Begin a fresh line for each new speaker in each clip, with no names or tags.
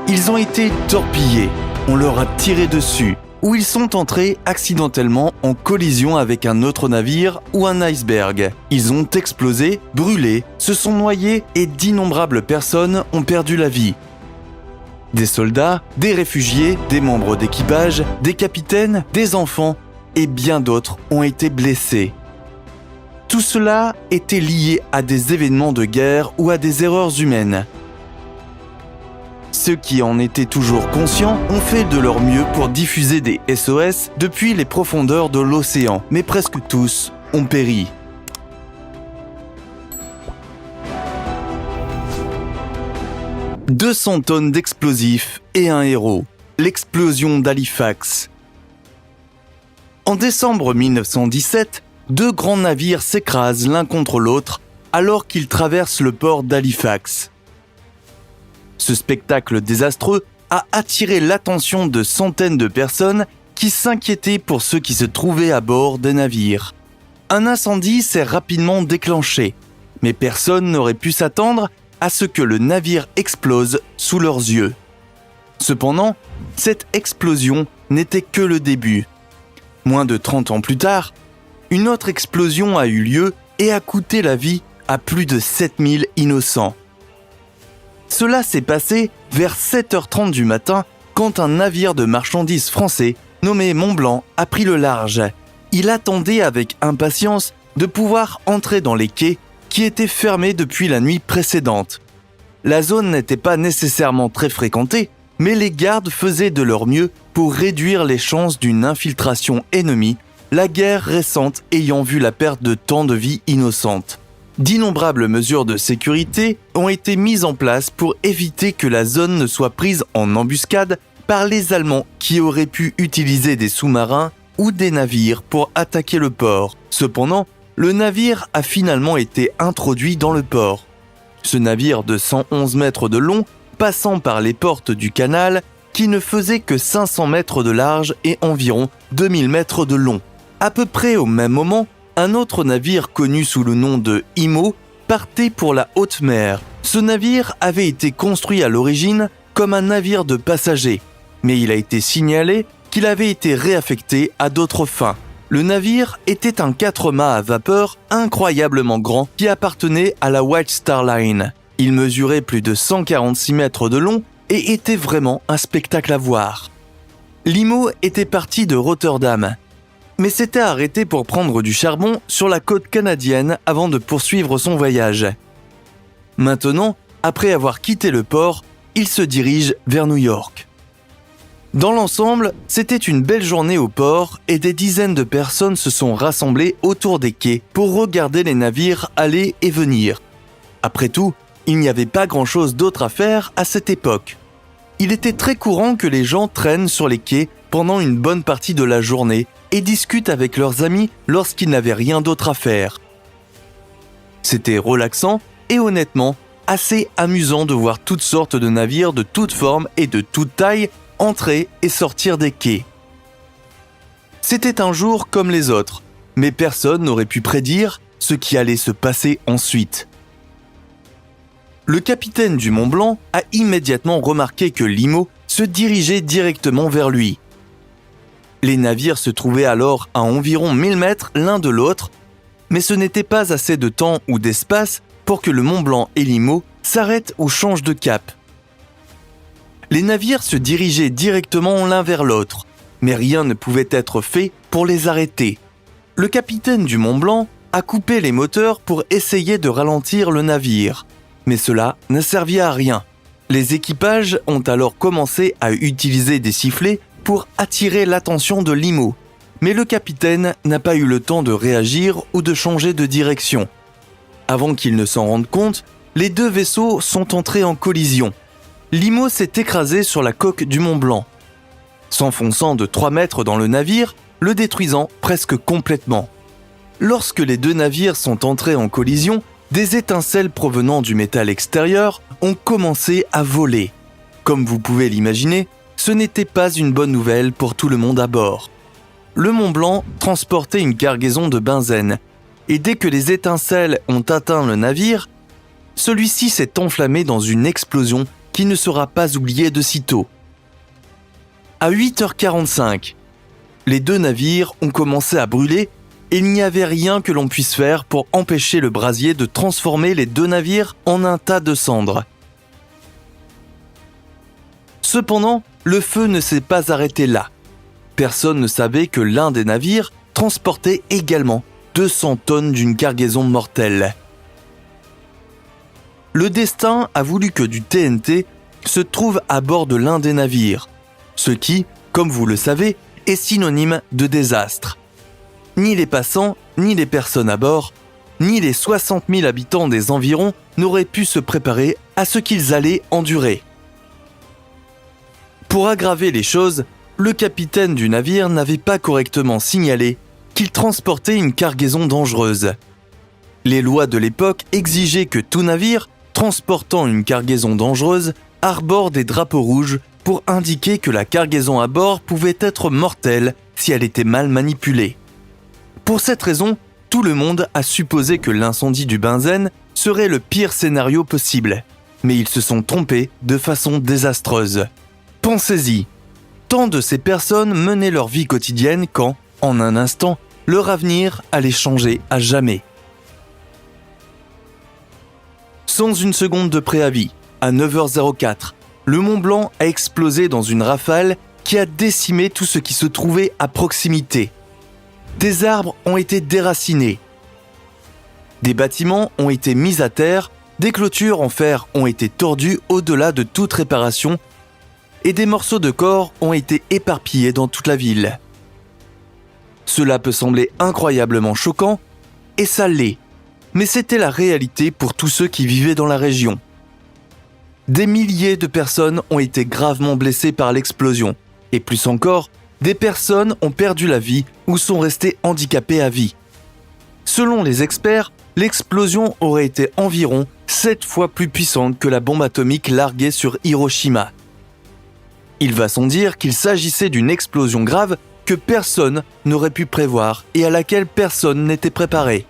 Ils ont été torpillés, on leur a tiré dessus, ou ils sont entrés accidentellement en collision avec un autre navire ou un iceberg. Ils ont explosé, brûlé, se sont noyés et d'innombrables personnes ont perdu la vie. Des soldats, des réfugiés, des membres d'équipage, des capitaines, des enfants et bien d'autres ont été blessés. Tout cela était lié à des événements de guerre ou à des erreurs humaines. Ceux qui en étaient toujours conscients ont fait de leur mieux pour diffuser des SOS depuis les profondeurs de l'océan, mais presque tous ont péri. « 200 tonnes d'explosifs et un héros. L'explosion d'Halifax. » En décembre 1917, 2 grands navires s'écrasent l'un contre l'autre alors qu'ils traversent le port d'Halifax. Ce spectacle désastreux a attiré l'attention de centaines de personnes qui s'inquiétaient pour ceux qui se trouvaient à bord des navires. Un incendie s'est rapidement déclenché, mais personne n'aurait pu s'attendre à ce que le navire explose sous leurs yeux. Cependant, cette explosion n'était que le début. Moins de 30 ans plus tard, une autre explosion a eu lieu et a coûté la vie à plus de 7000 innocents. Cela s'est passé vers 7h30 du matin quand un navire de marchandises français nommé Mont-Blanc a pris le large. Il attendait avec impatience de pouvoir entrer dans les quais qui étaient fermés depuis la nuit précédente. La zone n'était pas nécessairement très fréquentée, mais les gardes faisaient de leur mieux pour réduire les chances d'une infiltration ennemie, la guerre récente ayant vu la perte de tant de vies innocentes. D'innombrables mesures de sécurité ont été mises en place pour éviter que la zone ne soit prise en embuscade par les Allemands qui auraient pu utiliser des sous-marins ou des navires pour attaquer le port. Cependant, le navire a finalement été introduit dans le port. Ce navire de 111 mètres de long, passant par les portes du canal, qui ne faisait que 500 mètres de large et environ 2000 mètres de long. À peu près au même moment, un autre navire connu sous le nom de Imo partait pour la haute mer. Ce navire avait été construit à l'origine comme un navire de passagers, mais il a été signalé qu'il avait été réaffecté à d'autres fins. Le navire était un 4-mâts à vapeur incroyablement grand qui appartenait à la White Star Line. Il mesurait plus de 146 mètres de long et était vraiment un spectacle à voir. L'Imo était parti de Rotterdam, mais s'était arrêté pour prendre du charbon sur la côte canadienne avant de poursuivre son voyage. Maintenant, après avoir quitté le port, il se dirige vers New York. Dans l'ensemble, c'était une belle journée au port et des dizaines de personnes se sont rassemblées autour des quais pour regarder les navires aller et venir. Après tout, il n'y avait pas grand-chose d'autre à faire à cette époque. Il était très courant que les gens traînent sur les quais pendant une bonne partie de la journée et discutent avec leurs amis lorsqu'ils n'avaient rien d'autre à faire. C'était relaxant et honnêtement assez amusant de voir toutes sortes de navires de toutes formes et de toutes tailles entrer et sortir des quais. C'était un jour comme les autres, mais personne n'aurait pu prédire ce qui allait se passer ensuite. Le capitaine du Mont-Blanc a immédiatement remarqué que l'Imo se dirigeait directement vers lui. Les navires se trouvaient alors à environ 1000 mètres l'un de l'autre, mais ce n'était pas assez de temps ou d'espace pour que le Mont-Blanc et l'Imo s'arrêtent ou changent de cap. Les navires se dirigeaient directement l'un vers l'autre, mais rien ne pouvait être fait pour les arrêter. Le capitaine du Mont-Blanc a coupé les moteurs pour essayer de ralentir le navire, mais cela ne servit à rien. Les équipages ont alors commencé à utiliser des sifflets pour attirer l'attention de l'Imo, mais le capitaine n'a pas eu le temps de réagir ou de changer de direction. Avant qu'il ne s'en rende compte, les 2 vaisseaux sont entrés en collision. L'Imo s'est écrasé sur la coque du Mont-Blanc, s'enfonçant de 3 mètres dans le navire, le détruisant presque complètement. Lorsque les 2 navires sont entrés en collision, des étincelles provenant du métal extérieur ont commencé à voler. Comme vous pouvez l'imaginer, ce n'était pas une bonne nouvelle pour tout le monde à bord. Le Mont-Blanc transportait une cargaison de benzène, et dès que les étincelles ont atteint le navire, celui-ci s'est enflammé dans une explosion qui ne sera pas oublié de sitôt. À 8h45, les deux navires ont commencé à brûler et il n'y avait rien que l'on puisse faire pour empêcher le brasier de transformer les deux navires en un tas de cendres. Cependant, le feu ne s'est pas arrêté là. Personne ne savait que l'un des navires transportait également 200 tonnes d'une cargaison mortelle. Le destin a voulu que du TNT se trouve à bord de l'un des navires, ce qui, comme vous le savez, est synonyme de désastre. Ni les passants, ni les personnes à bord, ni les 60 000 habitants des environs n'auraient pu se préparer à ce qu'ils allaient endurer. Pour aggraver les choses, le capitaine du navire n'avait pas correctement signalé qu'il transportait une cargaison dangereuse. Les lois de l'époque exigeaient que tout navire transportant une cargaison dangereuse arbore des drapeaux rouges pour indiquer que la cargaison à bord pouvait être mortelle si elle était mal manipulée. Pour cette raison, tout le monde a supposé que l'incendie du benzène serait le pire scénario possible, mais ils se sont trompés de façon désastreuse. Pensez-y, tant de ces personnes menaient leur vie quotidienne quand, en un instant, leur avenir allait changer à jamais. Sans une seconde de préavis, à 9h04, le Mont Blanc a explosé dans une rafale qui a décimé tout ce qui se trouvait à proximité. Des arbres ont été déracinés. Des bâtiments ont été mis à terre, des clôtures en fer ont été tordues au-delà de toute réparation et des morceaux de corps ont été éparpillés dans toute la ville. Cela peut sembler incroyablement choquant, et ça l'est, mais c'était la réalité pour tous ceux qui vivaient dans la région. Des milliers de personnes ont été gravement blessées par l'explosion, et plus encore, des personnes ont perdu la vie ou sont restées handicapées à vie. Selon les experts, l'explosion aurait été environ 7 fois plus puissante que la bombe atomique larguée sur Hiroshima. Il va sans dire qu'il s'agissait d'une explosion grave que personne n'aurait pu prévoir et à laquelle personne n'était préparé.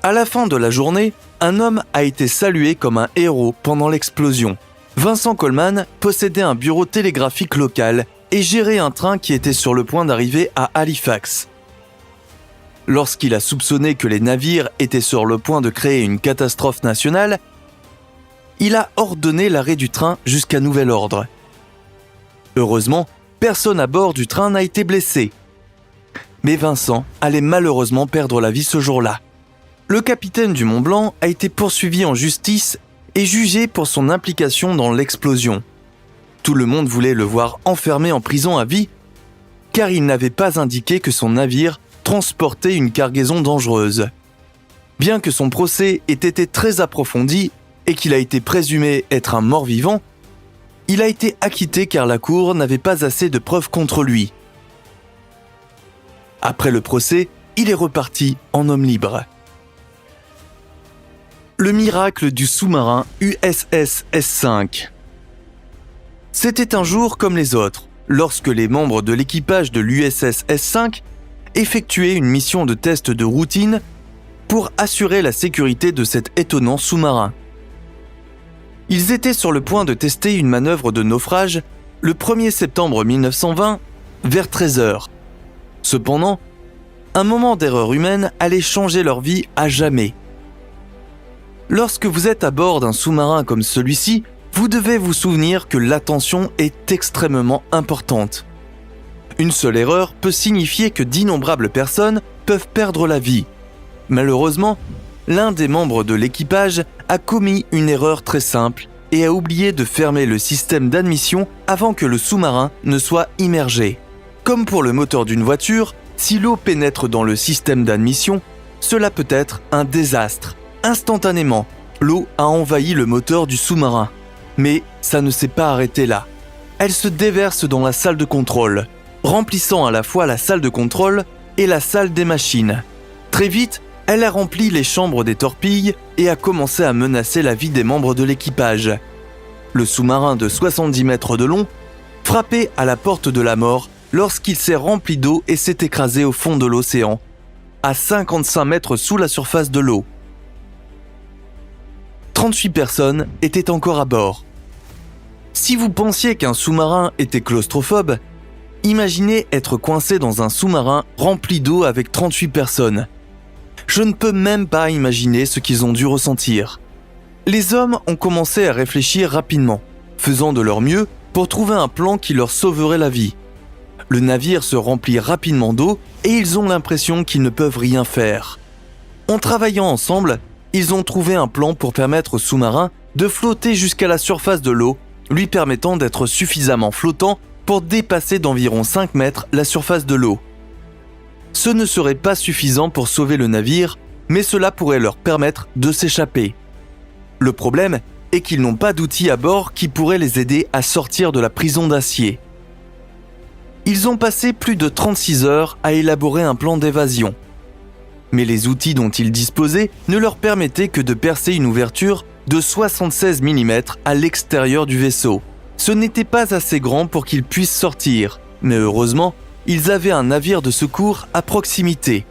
À la fin de la journée, un homme a été salué comme un héros pendant l'explosion. Vincent Coleman possédait un bureau télégraphique local et gérait un train qui était sur le point d'arriver à Halifax. Lorsqu'il a soupçonné que les navires étaient sur le point de créer une catastrophe nationale, il a ordonné l'arrêt du train jusqu'à nouvel ordre. Heureusement, personne à bord du train n'a été blessé. Mais Vincent allait malheureusement perdre la vie ce jour-là. Le capitaine du Mont Blanc a été poursuivi en justice et jugé pour son implication dans l'explosion. Tout le monde voulait le voir enfermé en prison à vie, car il n'avait pas indiqué que son navire transportait une cargaison dangereuse. Bien que son procès ait été très approfondi et qu'il a été présumé être un mort-vivant, il a été acquitté car la cour n'avait pas assez de preuves contre lui. Après le procès, il est reparti en homme libre. Le miracle du sous-marin USS S5. C'était un jour comme les autres, lorsque les membres de l'équipage de l'USS S5 effectuaient une mission de test de routine pour assurer la sécurité de cet étonnant sous-marin. Ils étaient sur le point de tester une manœuvre de naufrage le 1er septembre 1920 vers 13h. Cependant, un moment d'erreur humaine allait changer leur vie à jamais. Lorsque vous êtes à bord d'un sous-marin comme celui-ci, vous devez vous souvenir que l'attention est extrêmement importante. Une seule erreur peut signifier que d'innombrables personnes peuvent perdre la vie. Malheureusement, l'un des membres de l'équipage a commis une erreur très simple et a oublié de fermer le système d'admission avant que le sous-marin ne soit immergé. Comme pour le moteur d'une voiture, si l'eau pénètre dans le système d'admission, cela peut être un désastre. Instantanément, l'eau a envahi le moteur du sous-marin. Mais ça ne s'est pas arrêté là. Elle se déverse dans la salle de contrôle, remplissant à la fois la salle de contrôle et la salle des machines. Très vite, elle a rempli les chambres des torpilles et a commencé à menacer la vie des membres de l'équipage. Le sous-marin de 70 mètres de long frappait à la porte de la mort lorsqu'il s'est rempli d'eau et s'est écrasé au fond de l'océan, à 55 mètres sous la surface de l'eau. 38 personnes étaient encore à bord. Si vous pensiez qu'un sous-marin était claustrophobe, imaginez être coincé dans un sous-marin rempli d'eau avec 38 personnes. Je ne peux même pas imaginer ce qu'ils ont dû ressentir. Les hommes ont commencé à réfléchir rapidement, faisant de leur mieux pour trouver un plan qui leur sauverait la vie. Le navire se remplit rapidement d'eau et ils ont l'impression qu'ils ne peuvent rien faire. En travaillant ensemble, ils ont trouvé un plan pour permettre au sous-marin de flotter jusqu'à la surface de l'eau, lui permettant d'être suffisamment flottant pour dépasser d'environ 5 mètres la surface de l'eau. Ce ne serait pas suffisant pour sauver le navire, mais cela pourrait leur permettre de s'échapper. Le problème est qu'ils n'ont pas d'outils à bord qui pourraient les aider à sortir de la prison d'acier. Ils ont passé plus de 36 heures à élaborer un plan d'évasion. Mais les outils dont ils disposaient ne leur permettaient que de percer une ouverture de 76 mm à l'extérieur du vaisseau. Ce n'était pas assez grand pour qu'ils puissent sortir, mais heureusement, ils avaient un navire de secours à proximité.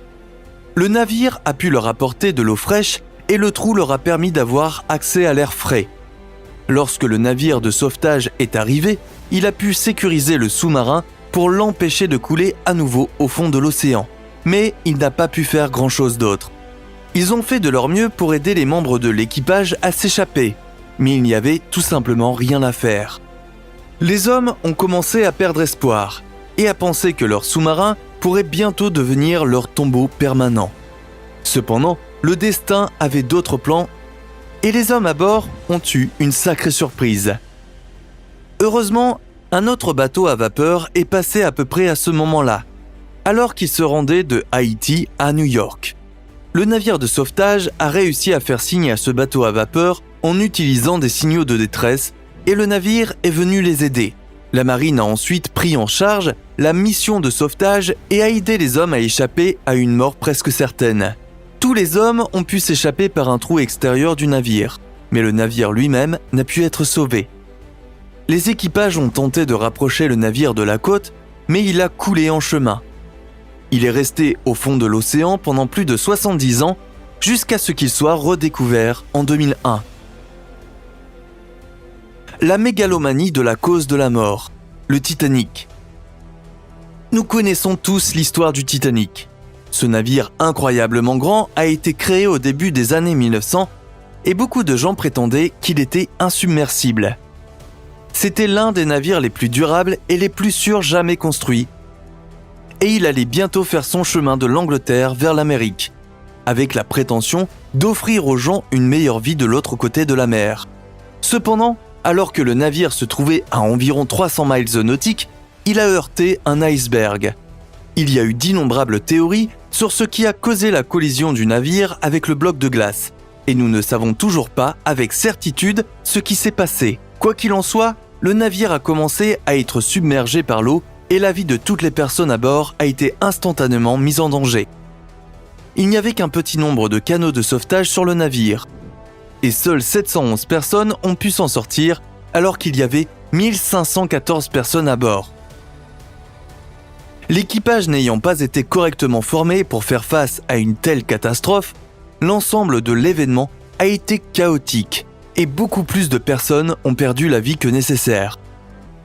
Le navire a pu leur apporter de l'eau fraîche et le trou leur a permis d'avoir accès à l'air frais. Lorsque le navire de sauvetage est arrivé, il a pu sécuriser le sous-marin pour l'empêcher de couler à nouveau au fond de l'océan. Mais il n'a pas pu faire grand-chose d'autre. Ils ont fait de leur mieux pour aider les membres de l'équipage à s'échapper, mais il n'y avait tout simplement rien à faire. Les hommes ont commencé à perdre espoir et à penser que leur sous-marin pourrait bientôt devenir leur tombeau permanent. Cependant, le destin avait d'autres plans et les hommes à bord ont eu une sacrée surprise. Heureusement, un autre bateau à vapeur est passé à peu près à ce moment-là, alors qu'il se rendait de Haïti à New York. Le navire de sauvetage a réussi à faire signe à ce bateau à vapeur en utilisant des signaux de détresse et le navire est venu les aider. La marine a ensuite pris en charge la mission de sauvetage et a aidé les hommes à échapper à une mort presque certaine. Tous les hommes ont pu s'échapper par un trou extérieur du navire, mais le navire lui-même n'a pu être sauvé. Les équipages ont tenté de rapprocher le navire de la côte, mais il a coulé en chemin. Il est resté au fond de l'océan pendant plus de 70 ans, jusqu'à ce qu'il soit redécouvert en 2001. La mégalomanie de la cause de la mort, le Titanic. Nous connaissons tous l'histoire du Titanic. Ce navire incroyablement grand a été créé au début des années 1900 et beaucoup de gens prétendaient qu'il était insubmersible. C'était l'un des navires les plus durables et les plus sûrs jamais construits. Et il allait bientôt faire son chemin de l'Angleterre vers l'Amérique, avec la prétention d'offrir aux gens une meilleure vie de l'autre côté de la mer. Cependant, alors que le navire se trouvait à environ 300 miles nautiques, il a heurté un iceberg. Il y a eu d'innombrables théories sur ce qui a causé la collision du navire avec le bloc de glace, et nous ne savons toujours pas avec certitude ce qui s'est passé. Quoi qu'il en soit, le navire a commencé à être submergé par l'eau et la vie de toutes les personnes à bord a été instantanément mise en danger. Il n'y avait qu'un petit nombre de canots de sauvetage sur le navire, et seules 711 personnes ont pu s'en sortir alors qu'il y avait 1514 personnes à bord. L'équipage n'ayant pas été correctement formé pour faire face à une telle catastrophe, l'ensemble de l'événement a été chaotique et beaucoup plus de personnes ont perdu la vie que nécessaire.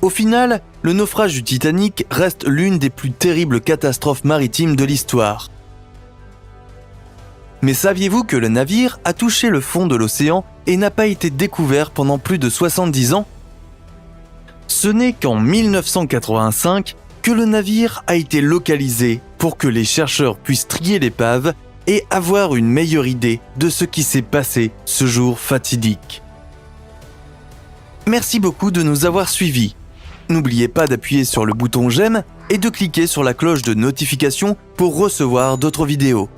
Au final, le naufrage du Titanic reste l'une des plus terribles catastrophes maritimes de l'histoire. Mais saviez-vous que le navire a touché le fond de l'océan et n'a pas été découvert pendant plus de 70 ans ? Ce n'est qu'en 1985 que le navire a été localisé pour que les chercheurs puissent trier l'épave et avoir une meilleure idée de ce qui s'est passé ce jour fatidique. Merci beaucoup de nous avoir suivis. N'oubliez pas d'appuyer sur le bouton j'aime et de cliquer sur la cloche de notification pour recevoir d'autres vidéos.